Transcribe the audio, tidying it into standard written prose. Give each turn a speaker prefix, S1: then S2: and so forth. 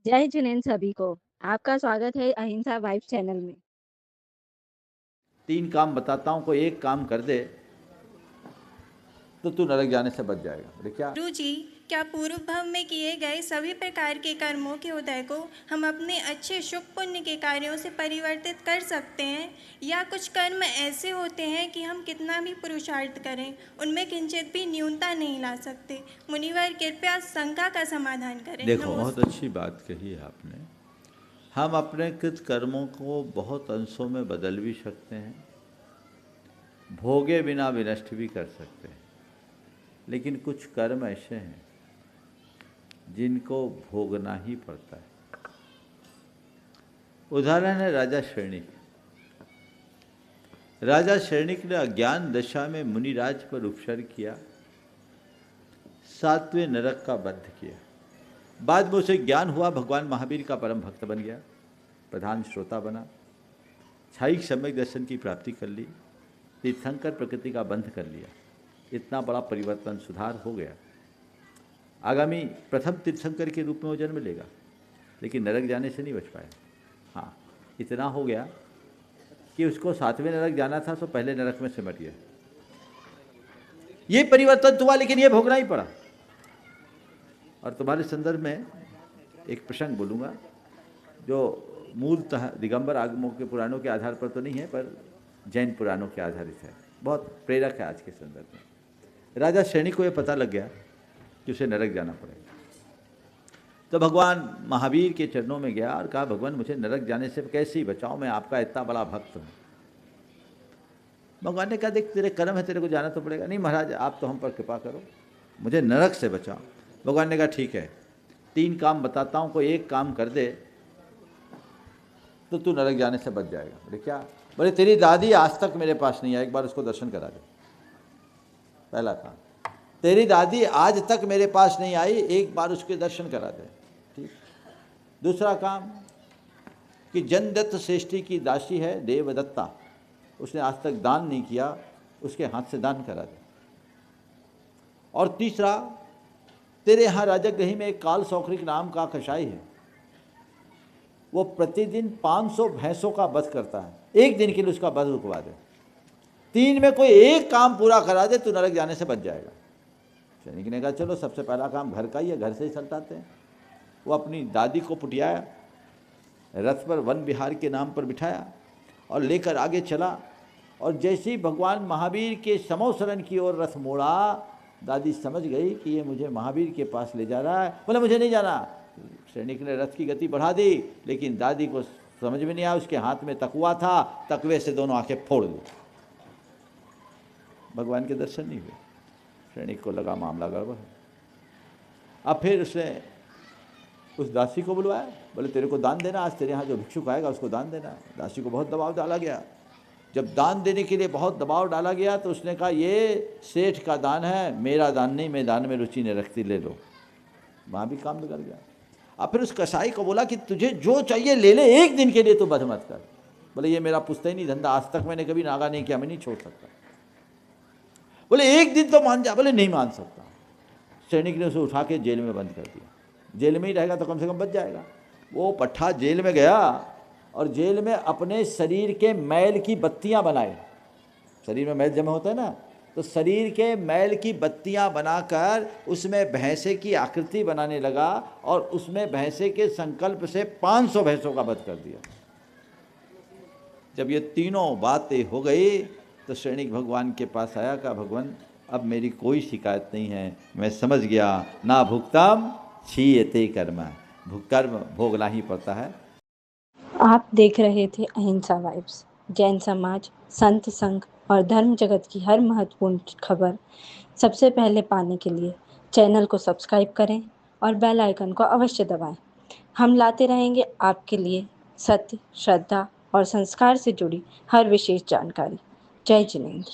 S1: जय जिनेंद्र सभी को। आपका स्वागत है अहिंसा वाइब चैनल में।
S2: 3 काम बताता हूँ, कोई एक काम कर दे तो तू नरक जाने से बच जाएगा। बोले क्या?
S3: गुरु जी, क्या पूर्व भव में किए गए सभी प्रकार के कर्मों के उदय को हम अपने अच्छे शुभ पुण्य के कार्यों से परिवर्तित कर सकते हैं, या कुछ कर्म ऐसे होते हैं कि हम कितना भी पुरुषार्थ करें उनमें किंचित भी न्यूनता नहीं ला सकते? मुनिवर कृपया शंका का समाधान करें।
S2: देखो, बहुत अच्छी बात कही है आपने। हम अपने कृत कर्मों को बहुत अंशों में बदल भी सकते हैं, भोगे बिना विनष्ट भी कर सकते हैं, लेकिन कुछ कर्म ऐसे हैं जिनको भोगना ही पड़ता है। उदाहरण है राजा शरणिक। राजा शरणिक ने अज्ञान दशा में मुनिराज पर उपसर्ग किया, 7वें नरक का वध किया। बाद में उसे ज्ञान हुआ, भगवान महावीर का परम भक्त बन गया, प्रधान श्रोता बना, छाई सम्यक दर्शन की प्राप्ति कर ली, तीर्थंकर प्रकृति का बंध कर लिया। इतना बड़ा परिवर्तन, सुधार हो गया। आगामी प्रथम तीर्थंकर के रूप में वो जन्म लेगा, लेकिन नरक जाने से नहीं बच पाया। हाँ, इतना हो गया कि उसको 7वें नरक जाना था तो पहले नरक में सिमट गया। ये परिवर्तन हुआ, लेकिन ये भोगना ही पड़ा। और तुम्हारे संदर्भ में एक प्रसंग बोलूँगा जो मूलतः दिगंबर आगमों के पुराणों के आधार पर तो नहीं है, पर जैन पुराणों के आधारित है, बहुत प्रेरक है आज के संदर्भ में। राजा शरणिक को यह पता लग गया कि उसे नरक जाना पड़ेगा, तो भगवान महावीर के चरणों में गया और कहा, भगवान मुझे नरक जाने से कैसे ही बचाओ, मैं आपका इतना बड़ा भक्त हूँ। भगवान ने कहा, देख तेरे कर्म है, तेरे को जाना तो पड़ेगा। नहीं महाराज, आप तो हम पर कृपा करो, मुझे नरक से बचाओ। भगवान ने कहा, ठीक है, 3 काम बताता हूँ, कोई एक काम कर दे तो तू नरक जाने से बच जाएगा। बोले क्या? बोले तेरी दादी आज तक मेरे पास नहीं आई, एक बार उसको दर्शन करा दे। पहला काम, तेरी दादी आज तक मेरे पास नहीं आई, एक बार उसके दर्शन करा दे। ठीक। दूसरा काम कि जनदत्त श्रेष्ठी की दासी है देवदत्ता, उसने आज तक दान नहीं किया, उसके हाथ से दान करा दे। और तीसरा, तेरे यहाँ राजगृह में एक काल सौखरिक नाम का कसाई है, वो प्रतिदिन 500 भैंसों का वध करता है, एक दिन के लिए उसका वध रुकवा दे। 3 में कोई एक काम पूरा करा दे तो नरक जाने से बच जाएगा। सैनिक ने कहा, चलो सबसे पहला काम घर का ही है, घर से ही सलटाते हैं। वो अपनी दादी को पुटियाया, रथ पर वन विहार के नाम पर बिठाया और लेकर आगे चला। और जैसे ही भगवान महावीर के समोसरण की ओर रथ मोड़ा, दादी समझ गई कि ये मुझे महावीर के पास ले जा रहा है। बोले मुझे नहीं जाना। सैनिक ने रथ की गति बढ़ा दी, लेकिन दादी को समझ में नहीं आया, उसके हाथ में तकवा था, तकवे से दोनों आंखें फोड़ दी। भगवान के दर्शन नहीं हुए। सैनिक को लगा मामला गड़बड़ है। अब फिर उसने उस दासी को बुलवाया, बोले तेरे को दान देना, आज तेरे यहाँ जो भिक्षुक आएगा उसको दान देना। दासी को बहुत दबाव डाला गया। जब दान देने के लिए बहुत दबाव डाला गया तो उसने कहा, ये सेठ का दान है, मेरा दान नहीं, मैं दान में रुचि नहीं रखती, ले लो। वहाँ भी काम बिगड़ गया। अब फिर उस कसाई को बोला कि तुझे जो चाहिए ले ले, एक दिन के लिए तो वध मत कर। बोले ये मेरा पुश्तैनी धंधा, आज तक मैंने कभी नागा नहीं किया, मैं नहीं छोड़ सकता। बोले एक दिन तो मान जा। बोले नहीं मान सकता। सैनिक ने उसे उठा के जेल में बंद कर दिया। जेल में ही रहेगा तो कम से कम बच जाएगा। वो पट्ठा जेल में गया और जेल में अपने शरीर के मैल की बत्तियां बनाए। शरीर में मैल जमा होता है ना, तो शरीर के मैल की बत्तियां बनाकर उसमें भैंसे की आकृति बनाने लगा और उसमें भैंसे के संकल्प से 500 भैंसों का वध कर दिया। जब ये तीनों बातें हो गई तो सैनिक भगवान के पास आया, कहा भगवान अब मेरी कोई शिकायत नहीं है, मैं समझ गया, ना भुक्तम क्षीयते कर्म, कर्म भोगना ही पड़ता है।
S1: आप देख रहे थे अहिंसा वाइब्स। जैन समाज, संत संघ और धर्म जगत की हर महत्वपूर्ण खबर सबसे पहले पाने के लिए चैनल को सब्सक्राइब करें और बेल आइकन को अवश्य दबाएं। हम लाते रहेंगे आपके लिए सत्य, श्रद्धा और संस्कार से जुड़ी हर विशेष जानकारी। जय जिनेंद्र।